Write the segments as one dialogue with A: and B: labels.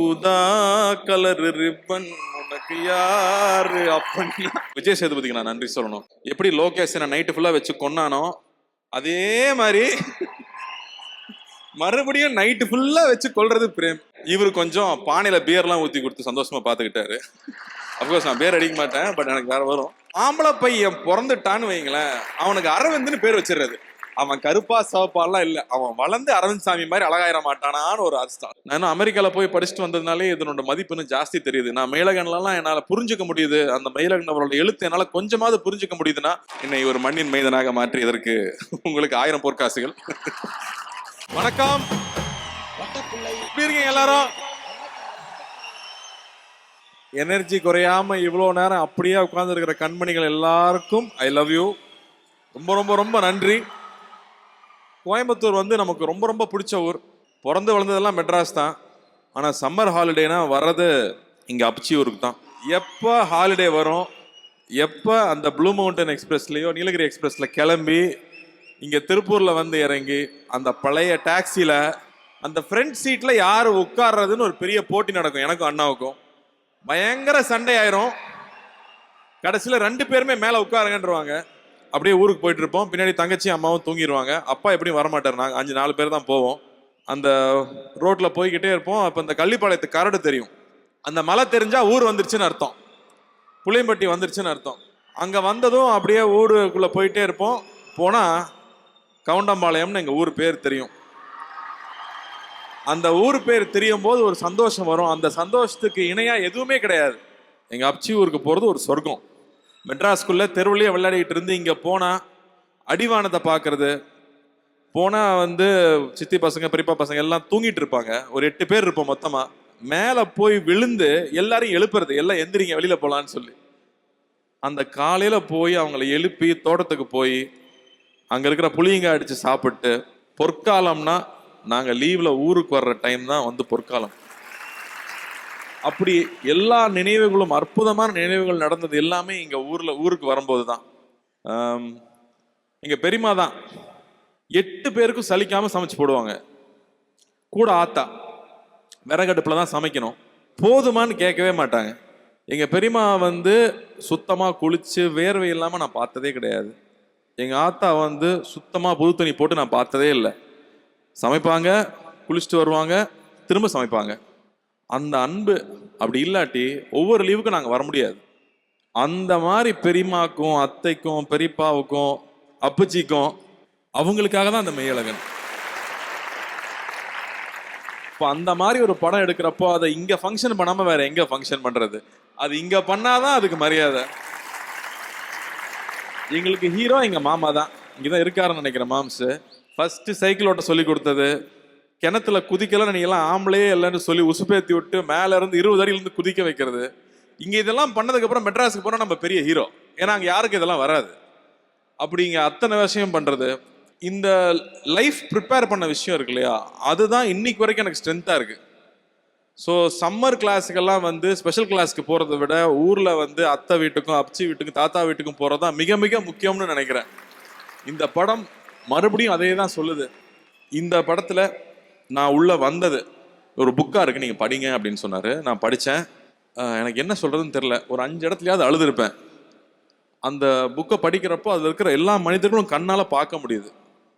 A: ஊதா colour ribbon உனக்கு யாரு அப்பன்னா விஜய் சேதுபதிக்கு நான் நன்றி சொல்லணும். எப்படி லோகேஷனை நைட்டு ஃபுல்லா வச்சு கொன்னானோ அதே மாதிரி மறுபடியும் நைட்டு ஃபுல்லா வச்சு கொல்றது பிரேம். இவரு கொஞ்சம் பானையில பியர்லாம் ஊத்தி கொடுத்து சந்தோஷமா பாத்துக்கிட்டாரு. அப்கோர்ஸ் நான் பேர் அடிக்க மாட்டேன், பட் எனக்கு வேற வரும். ஆம்பளை பையன் பிறந்துட்டான்னு வைங்களேன், அவனுக்கு அரவிந்த்னு பேர் வச்சிடுறது. அவன் கருப்பா சவப்பாலாம் இல்ல, அவன் வளர்ந்து அரவிந்த் சாமி மாதிரி அழகாயிர மாட்டானான்னு ஒரு அர்த்தம். நான் அமெரிக்கால போய் படிச்சுட்டு வந்ததுனாலே இதனோட மதிப்புன்னு ஜாஸ்தி தெரியுது. நான் மயிலகன்லாம் என்னால புரிஞ்சுக்க முடியுது. அந்த மயிலகன் அவரோட எழுத்து என்னால கொஞ்சமாவது புரிஞ்சுக்க முடியுதுன்னா என்னை ஒரு மண்ணின் மைதனாக மாற்றியதற்கு உங்களுக்கு 1000 பொற்காசுகள். வணக்கம், எப்படி இருக்கீங்க எல்லாரும்? எனர்ஜி குறையாம இவ்வளவு நேரம் அப்படியே உட்கார்ந்து இருக்கிற கண்மணிகள் எல்லாருக்கும் ஐ லவ் யூ. ரொம்ப ரொம்ப ரொம்ப நன்றி. கோயம்புத்தூர் வந்து நமக்கு ரொம்ப ரொம்ப பிடிச்ச ஊர். பிறந்து வளர்ந்ததெல்லாம் மெட்ராஸ் தான். ஆனால் சம்மர் ஹாலிடேனா வர்றது இங்கே அப்ச்சி ஊருக்கு தான். எப்போ ஹாலிடே வரும், எப்போ அந்த ப்ளூ மவுண்டன் எக்ஸ்பிரஸ்லேயோ நீலகிரி எக்ஸ்பிரஸில் கிளம்பி இங்கே திருப்பூரில் வந்து இறங்கி அந்த பழைய டாக்ஸியில் அந்த ஃப்ரண்ட் சீட்டில் யார் உட்கார்றதுன்னு ஒரு பெரிய போட்டி நடக்கும். எனக்கும் அண்ணாவுக்கும் பயங்கர சண்டை ஆயிரும். கடைசியில் 2 பேருமே மேலே உட்காருங்கன்றவாங்க. அப்படியே ஊருக்கு போயிட்டு இருப்போம். பின்னாடி தங்கச்சி அம்மாவும் தூங்கிடுவாங்க. அப்பா எப்படியும் வரமாட்டார். நாங்கள் 5-4 பேர் தான் போவோம். அந்த ரோட்டில் போய்கிட்டே இருப்போம். அப்போ இந்த கள்ளிப்பாளையத்து கரடு தெரியும். அந்த மலை தெரிஞ்சா ஊர் வந்துருச்சுன்னு அர்த்தம், புளியம்பட்டி வந்துருச்சுன்னு அர்த்தம். அங்கே வந்ததும் அப்படியே ஊருக்குள்ளே போயிட்டே இருப்போம். போனால் கவுண்டம்பாளையம்னு எங்கள் ஊர் பேர் தெரியும். அந்த ஊர் பேர் தெரியும் போது ஒரு சந்தோஷம் வரும். அந்த சந்தோஷத்துக்கு இணையாக எதுவுமே கிடையாது. எங்கள் அப்ச்சி ஊருக்கு போகிறது ஒரு சொர்க்கம். மெட்ராஸ்குள்ளே தெருவிலேயே விளையாடிட்டு இருந்து இங்கே போனால் அடிவானத்தை பார்க்கறது. போனால் வந்து சித்தி பசங்க பெரியப்பா பசங்க எல்லாம் தூங்கிட்டு இருப்பாங்க. ஒரு 8 பேர் இருப்போம் மொத்தமாக. மேலே போய் விழுந்து எல்லாரையும் எழுப்புறது, எல்லாம் எந்திரிங்க வெளியில் போகலான்னு சொல்லி. அந்த காலையில் போய் அவங்கள எழுப்பி தோட்டத்துக்கு போய் அங்கே இருக்கிற புளியங்காய் அடித்து சாப்பிட்டு, பொற்காலம்னா நாங்கள் லீவில் ஊருக்கு வர்ற டைம் தான் வந்து பொற்காலம். அப்படி எல்லா நினைவுகளும், அற்புதமான நினைவுகள் நடந்தது எல்லாமே இங்கே ஊருக்கு வரும்போது தான். எங்கள் பெரியமா தான் 8 பேருக்கும் சலிக்காமல் சமைச்சு போடுவாங்க. கூட ஆத்தா விறகடுப்பில் தான் சமைக்கணும். போதுமான்னு கேட்கவே மாட்டாங்க. எங்கள் பெரியமா வந்து சுத்தமாக குளித்து வேர்வை இல்லாமல் நான் பார்த்ததே கிடையாது. எங்கள் ஆத்தா வந்து சுத்தமாக புது துணி போட்டு நான் பார்த்ததே இல்லை. சமைப்பாங்க, குளிச்சுட்டு வருவாங்க, திரும்ப சமைப்பாங்க. அந்த அன்பு அப்படி இல்லாட்டி ஒவ்வொரு லீவுக்கும் நாங்கள் வர முடியாது. அந்த மாதிரி பெரியமாக்கும் அத்தைக்கும் பெரியப்பாவுக்கும் அப்பச்சிக்கும் அவங்களுக்காக தான் அந்த மெய்யழகன். இப்போ அந்த மாதிரி ஒரு படம் எடுக்கிறப்போ அதை இங்கே ஃபங்க்ஷன் பண்ணாமல் வேற எங்கே ஃபங்க்ஷன் பண்ணுறது? அது இங்கே பண்ணாதான் அதுக்கு மரியாதை. எங்களுக்கு ஹீரோ எங்கள் மாமா தான். இங்கே தான் இருக்காருன்னு நினைக்கிறேன் மாம்ஸு. ஃபஸ்ட்டு சைக்கிள் ஓட்ட சொல்லி கொடுத்தது, கிணத்துல குதிக்கலாம் நீங்கள்லாம் ஆம்பளையே இல்லைன்னு சொல்லி உசுப்பேற்றி விட்டு மேலே இருந்து 20 அடியிலேருந்து குதிக்க வைக்கிறது. இங்கே இதெல்லாம் பண்ணதுக்கப்புறம் மெட்ராஸுக்கு போனால் நம்ம பெரிய ஹீரோ. ஏன்னா அங்கே யாருக்கு இதெல்லாம் வராது. அப்படி இங்கே அத்தனை விஷயம் பண்ணுறது, இந்த லைஃப் ப்ரிப்பேர் பண்ண விஷயம் இருக்கு இல்லையா, அதுதான் இன்னைக்கு வரைக்கும் எனக்கு ஸ்ட்ரென்த்தாக இருக்குது. ஸோ சம்மர் கிளாஸுக்கெல்லாம் வந்து ஸ்பெஷல் கிளாஸுக்கு போகிறத விட ஊரில் வந்து அத்தை வீட்டுக்கும் அப்ச்சி வீட்டுக்கும் தாத்தா வீட்டுக்கும் போகிறது தான் மிக மிக முக்கியம்னு நினைக்கிறேன். இந்த படம் மறுபடியும் அதே தான் சொல்லுது. இந்த படத்தில் நான் உள்ளே வந்தது ஒரு புக்காக இருக்குது, நீங்கள் படிங்க அப்படின்னு சொன்னார். நான் படித்தேன். எனக்கு என்ன சொல்கிறதுன்னு தெரில. ஒரு 5 இடத்துலையாவது அழுதுருப்பேன். அந்த புக்கை படிக்கிறப்போ அதில் இருக்கிற எல்லா மனிதர்களும் கண்ணால் பார்க்க முடியுது.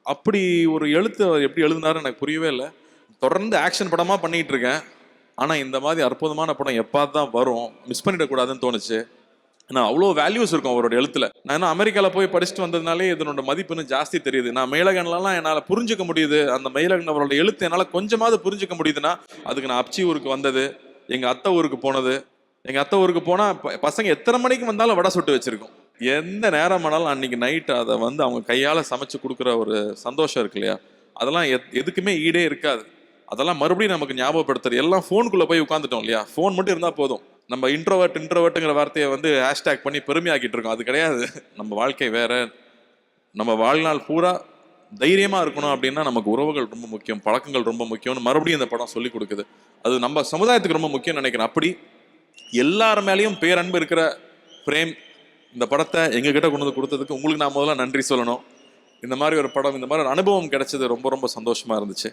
A: அப்படி ஒரு எழுத்து எப்படி எழுதினாருன்னு எனக்கு புரியவே இல்லை. தொடர்ந்து ஆக்ஷன் படமாக பண்ணிகிட்டு இருக்கேன். ஆனால் இந்த மாதிரி அற்புதமான படம் எப்போ தான் வரும், மிஸ் பண்ணிடக்கூடாதுன்னு தோணுச்சு. நான் அவ்வளோ வேல்யூஸ் இருக்கும் அவரோட எழுத்துல. நான் அமெரிக்காவில் போய் படிச்சுட்டு வந்ததுனாலே இதனோட மதிப்புன்னு ஜாஸ்தி தெரியுது. நான் மயிலகன்லாம் என்னால் புரிஞ்சுக்க முடியுது. அந்த மயிலகன் அவரோட எழுத்து என்னால் கொஞ்சமாவது புரிஞ்சுக்க முடியுதுன்னா அதுக்கு நான் அப்ச்சி ஊருக்கு வந்தது, எங்கள் அத்தை ஊருக்கு போனது. எங்கள் அத்தை ஊருக்கு போனால் பசங்க எத்தனை மணிக்கு வந்தாலும் வடை சுட்டு வச்சுருக்கோம். எந்த நேரம் ஆனாலும் அன்றைக்கி நைட்டு அதை வந்து அவங்க கையால் சமைச்சு கொடுக்குற ஒரு சந்தோஷம் இருக்கு இல்லையா, அதெல்லாம் எதுக்குமே ஈடே இருக்காது. அதெல்லாம் மறுபடியும் நமக்கு ஞாபகப்படுத்துறது. எல்லாம் ஃபோனுக்குள்ளே போய் உட்காந்துட்டோம் இல்லையா, ஃபோன் மட்டும் இருந்தால் போதும். நம்ம இன்ட்ரோவர்ட்டுங்கிற வார்த்தையை வந்து ஹேஷ்டேக் பண்ணி பெருமையாக்கிட்டு இருக்கோம். அது கிடையாது. நம்ம வாழ்க்கை வேற. நம்ம வாழ்நாள் பூரா தைரியமாக இருக்கணும் அப்படின்னா நமக்கு உறவுகள் ரொம்ப முக்கியம், பழக்கங்கள் ரொம்ப முக்கியம்னு மறுபடியும் இந்த படம் சொல்லி கொடுக்குது. அது நம்ம சமுதாயத்துக்கு ரொம்ப முக்கியம்னு நினைக்கிறேன். அப்படி எல்லார் மேலேயும் பேரன்பு இருக்கிற பிரேம் இந்த படத்தை எங்ககிட்ட கொண்டு வந்து கொடுத்ததுக்கு உங்களுக்கு நான் முதல்ல நன்றி சொல்லணும். இந்த மாதிரி ஒரு படம், இந்த மாதிரி ஒரு அனுபவம் கிடைச்சது ரொம்ப ரொம்ப சந்தோஷமாக இருந்துச்சு.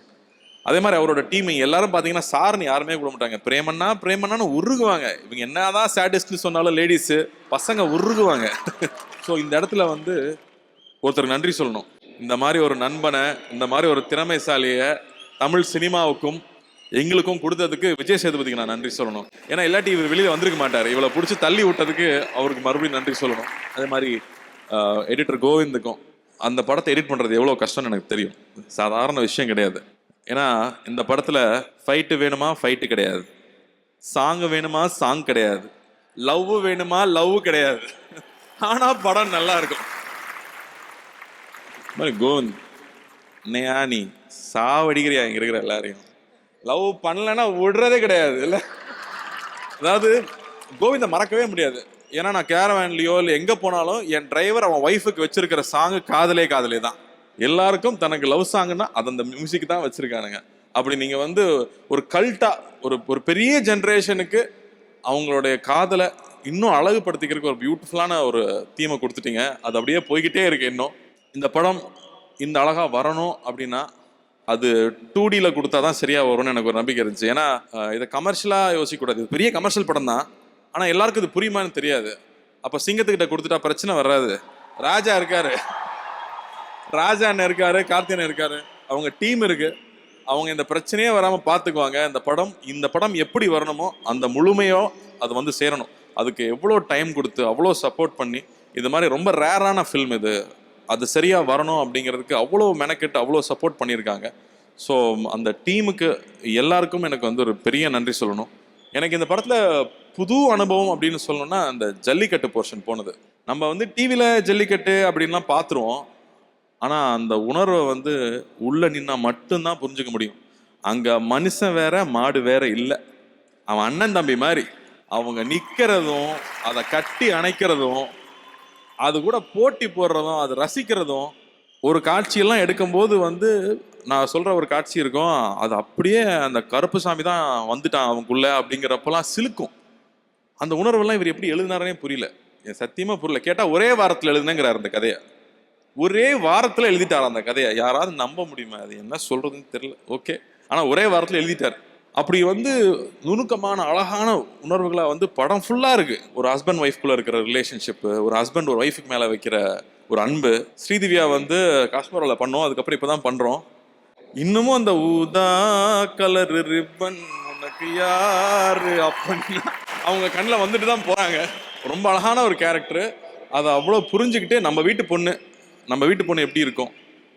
A: அதே மாதிரி அவரோட டீம் எல்லாரும் பார்த்தீங்கன்னா சார்னு யாருமே கூட மாட்டாங்க, பிரேமண்ணா பிரேமண்ணான்னு உருகுவாங்க. இவங்க என்னதான் சேடிஸ்ட்னு சொன்னாலும் லேடிஸு பசங்க உருகுவாங்க. ஸோ இந்த இடத்துல வந்து ஒருத்தருக்கு நன்றி சொல்லணும். இந்த மாதிரி ஒரு நண்பனை, இந்த மாதிரி ஒரு திறமைசாலியை தமிழ் சினிமாவுக்கும் எங்களுக்கும் கொடுத்ததுக்கு விஜய் சேதுபதிக்கு நான் நன்றி சொல்லணும். ஏன்னா இல்லாட்டி இவர் வெளியில் வந்திருக்க மாட்டார். இவளை பிடிச்சி தள்ளி விட்டதுக்கு அவருக்கு மறுபடியும் நன்றி சொல்லணும். அதே மாதிரி எடிட்டர் கோவிந்துக்கும் அந்த படத்தை எடிட் பண்ணுறது எவ்வளோ கஷ்டம்னு எனக்கு தெரியும். சாதாரண விஷயம் கிடையாது. ஏன்னா இந்த படத்தில் ஃபைட்டு வேணுமா ஃபைட்டு கிடையாது, சாங்கு வேணுமா சாங் கிடையாது, லவ் வேணுமா லவ் கிடையாது. ஆனால் படம் நல்லா இருக்கும். மாதிரி கோவிந்த் நையா நீ சாவடிக்கிறியா இங்கே இருக்கிற எல்லாரையும், லவ் பண்ணலைன்னா விடுறதே கிடையாது இல்லை. அதாவது கோவிந்தை மறக்கவே முடியாது. ஏன்னா நான் கேரவேன்லையோ இல்லை எங்கே போனாலும் என் டிரைவர் அவன் ஒய்ஃபுக்கு வச்சிருக்கிற சாங்கு காதலே காதலே தான். எல்லாருக்கும் தனக்கு லவ் சாங்குன்னா அது அந்த மியூசிக் தான் வச்சிருக்கானுங்க. அப்படி நீங்கள் வந்து ஒரு கல்ட்டா ஒரு பெரிய ஜென்ரேஷனுக்கு அவங்களுடைய காதலை இன்னும் அழகுபடுத்திக்கிறதுக்கு ஒரு பியூட்டிஃபுல்லான ஒரு தீமை கொடுத்துட்டீங்க. அது அப்படியே போய்கிட்டே இருக்கு. இன்னும் இந்த படம் இந்த அழகா வரணும் அப்படின்னா அது 2Dல கொடுத்தா தான் சரியா வரும்னு எனக்கு ஒரு நம்பிக்கை இருந்துச்சு. ஏன்னா இதை கமர்ஷியலாக யோசிக்கக்கூடாது. பெரிய கமர்ஷியல் படம் தான், ஆனால் எல்லாருக்கும் இது புரியுமான்னு தெரியாது. அப்போ சிங்கத்துக்கிட்ட கொடுத்துட்டா பிரச்சனை வராது. ராஜா இருக்காரு, ராஜா அண்ணன் இருக்காரு, கார்த்தியன் இருக்காரு, அவங்க டீம் இருக்கு. அவங்க இந்த பிரச்சனையே வராமல் பார்த்துக்குவாங்க. இந்த படம் எப்படி வரணுமோ அந்த முழுமையோ அது வந்து சேரணும். அதுக்கு எவ்வளோ டைம் கொடுத்து அவ்வளோ சப்போர்ட் பண்ணி, இது மாதிரி ரொம்ப ரேரான ஃபில்ம் இது, அது சரியாக வரணும் அப்படிங்கிறதுக்கு அவ்வளோ மெனக்கெட்டு அவ்வளோ சப்போர்ட் பண்ணியிருக்காங்க. ஸோ அந்த டீமுக்கு எல்லாருக்கும் எனக்கு வந்து ஒரு பெரிய நன்றி சொல்லணும். எனக்கு இந்த படத்தில் புது அனுபவம் அப்படின்னு சொல்லணும்னா அந்த ஜல்லிக்கட்டு போர்ஷன் போனது. நம்ம வந்து டிவியில் ஜல்லிக்கட்டு அப்படின்லாம் பார்த்துருவோம், ஆனால் அந்த உணர்வை வந்து உள்ளே நின்னா மட்டும்தான் புரிஞ்சுக்க முடியும். அங்கே மனுஷன் வேற மாடு வேற இல்லை. அவன் அண்ணன் தம்பி மாதிரி அவங்க நிற்கிறதும் அதை கட்டி அணைக்கிறதும் அது கூட போட்டி போடுறதும் அதை ரசிக்கிறதும், ஒரு காட்சியெல்லாம் எடுக்கும்போது வந்து நான் சொல்கிற ஒரு காட்சி இருக்கும், அது அப்படியே அந்த கருப்பு சாமி தான் வந்துட்டான் அவங்களுக்குள்ள அப்படிங்கிறப்பெல்லாம் சிலுக்கும். அந்த உணர்வெல்லாம் இவர் எப்படி எழுதினாரே புரியல, என் சத்தியமாக புரியல. கேட்டால் ஒரே வாரத்தில் எழுதுனேங்கிறார் அந்த கதையை. ஒரே வாரத்தில் எழுதிட்டார் அந்த கதையை. யாராவது நம்ப முடியுமா? அது என்ன சொல்கிறதுன்னு தெரியல. ஓகே, ஆனால் ஒரே வாரத்தில் எழுதிட்டார். அப்படி வந்து நுணுக்கமான அழகான உணர்வுகளை வந்து படம் ஃபுல்லாக இருக்குது. ஒரு ஹஸ்பண்ட் ஒய்ஃப்குள்ளே இருக்கிற ரிலேஷன்ஷிப்பு, ஒரு ஹஸ்பண்ட் ஒரு ஒய்ஃபுக்கு மேலே வைக்கிற ஒரு அன்பு. ஸ்ரீதிவ்யா வந்து காஷ்மீரில் பண்ணோம், அதுக்கப்புறம் இப்போ தான் பண்ணுறோம். இன்னமும் அந்த ஊதா கலர் ரிப்பன் உனக்கு யாரு அப்படின்னு அவங்க கண்ணில் வந்துட்டு தான் போகிறாங்க. ரொம்ப அழகான ஒரு கேரக்டரு. அதை அவ்வளோ புரிஞ்சுக்கிட்டு நம்ம வீட்டு பொண்ணு எப்படி இருக்கும்,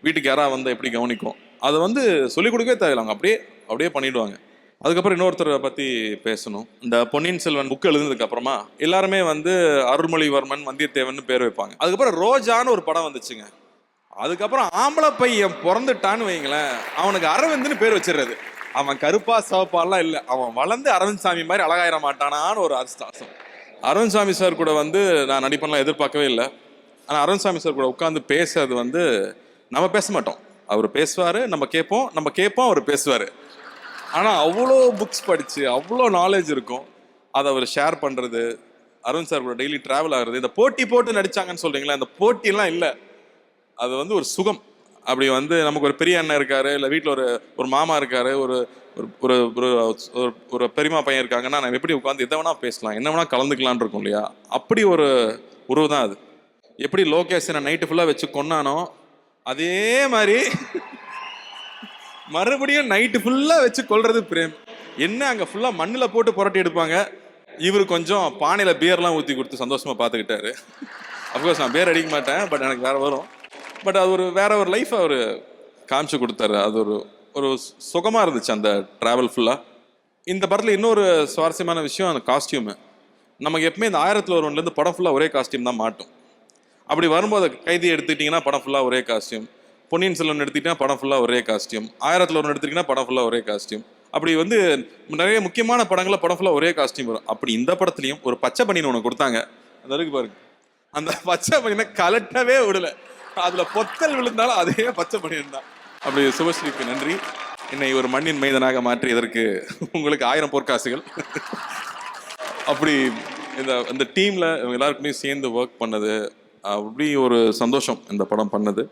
A: வீட்டுக்கு யாராவது வந்து எப்படி கவனிக்கும், அதை வந்து சொல்லிக் கொடுக்கவே தேவையில்லை. அவங்க அப்படியே பண்ணிடுவாங்க. அதுக்கப்புறம் இன்னொருத்தரை பற்றி பேசணும். இந்த பொன்னியின் செல்வன் புக்கு எழுதுனதுக்கு அப்புறமா எல்லாருமே வந்து அருள்மொழிவர்மன் வந்தியத்தேவன் பேர் வைப்பாங்க. அதுக்கப்புறம் ரோஜான்னு ஒரு படம் வந்துச்சுங்க. அதுக்கப்புறம் ஆம்பளை பையன் பிறந்துட்டான்னு வைங்களேன், அவனுக்கு அரவிந்த்னு பேர் வச்சிடுறது. அவன் கருப்பா சவப்பாலாம் இல்லை, அவன் வளர்ந்து அரவிந்த் சாமி மாதிரி அழகாயிர மாட்டானான்னு ஒரு அர்த்தம். அரவிந்த் சாமி சார் கூட வந்து நான் நடிப்பெல்லாம் எதிர்பார்க்கவே இல்லை. ஆனால் அரவிந்த் சாமி சார் கூட உட்காந்து பேசுறது வந்து நம்ம பேச மாட்டோம், அவர் பேசுவார், நம்ம கேட்போம் அவர் பேசுவார். ஆனால் அவ்வளோ புக்ஸ் படித்து அவ்வளோ நாலேஜ் இருக்கும். அதை அவர் ஷேர் பண்ணுறது, அரவிந்த் சார் கூட டெய்லி ட்ராவல் ஆகுறது. இந்த போட்டி போட்டு நடித்தாங்கன்னு சொல்கிறீங்களா, அந்த போட்டியெல்லாம் இல்லை, அது வந்து ஒரு சுகம். அப்படி வந்து நமக்கு ஒரு பெரிய அண்ணன் இருக்காரு, இல்லை வீட்டில் ஒரு மாமா இருக்காரு, ஒரு ஒரு ஒரு பெரியமா பையன் இருக்காங்கன்னா நம்ம எப்படி உட்காந்து எதை வேணா பேசலாம், என்ன வேணா கலந்துக்கலான் இருக்கும் இல்லையா. அப்படி ஒரு உறவு தான் அது. எப்படி லோகேஷனை நைட்டு ஃபுல்லாக வச்சு கொண்டானோ அதே மாதிரி மறுபடியும் நைட்டு ஃபுல்லாக வச்சு கொள்றது பிரேம். என்ன அங்கே ஃபுல்லாக மண்ணில் போட்டு புரட்டி எடுப்பாங்க, இவர் கொஞ்சம் பானையில் பியர்லாம் ஊற்றி கொடுத்து சந்தோஷமாக பார்த்துக்கிட்டாரு. அஃப்கோர்ஸ் நான் பேர் அடிக்க மாட்டேன், பட் எனக்கு வேறு வரும். பட் அது வேற ஒரு லைஃப் அவர் காமிச்சு கொடுத்தாரு. அது ஒரு சுகமாக இருந்துச்சு அந்த ட்ராவல் ஃபுல்லாக. இந்த படத்தில் இன்னொரு சுவாரஸ்யமான விஷயம் அந்த காஸ்டியூமு. நமக்கு எப்பவுமே இந்த 1001 படம் ஃபுல்லாக ஒரே காஸ்டியூம் தான் மாட்டும். அப்படி வரும்போது கைதி எடுத்துக்கிட்டிங்கன்னா படம் ஃபுல்லாக ஒரே காஸ்டியூம், பொன்னியின் செல்வன் எடுத்துக்கிட்டிங்கன்னா படம் ஃபுல்லாக ஒரே காஸ்டியூம், 1001 எடுத்துக்கிட்டிங்கன்னா படம் ஃபுல்லாக ஒரே காஸ்டியூம். அப்படி வந்து நிறைய முக்கியமான படங்களில் படம் ஃபுல்லாக ஒரே காஸ்டியூம் வரும். அப்படி இந்த படத்துலையும் ஒரு பச்சை பனியன் ஒன்று கொடுத்தாங்க. அந்த அளவுக்கு பாருங்க, அந்த பச்சை பனியனை கலட்டவே விடலை, அதில் பொத்தல் விழுந்தாலும் அதே பச்சை பனியன் தான். அப்படி சுபஸ்ரீக்கு நன்றி, என்னை ஒரு மண்ணின் மைதனாக மாற்றியதற்கு உங்களுக்கு 1000 பொற்காசுகள். அப்படி இந்த டீமில் எல்லாருக்குமே சேர்ந்து ஒர்க் பண்ணது அப்படி ஒரு சந்தோஷம் இந்த படம் பண்ணது.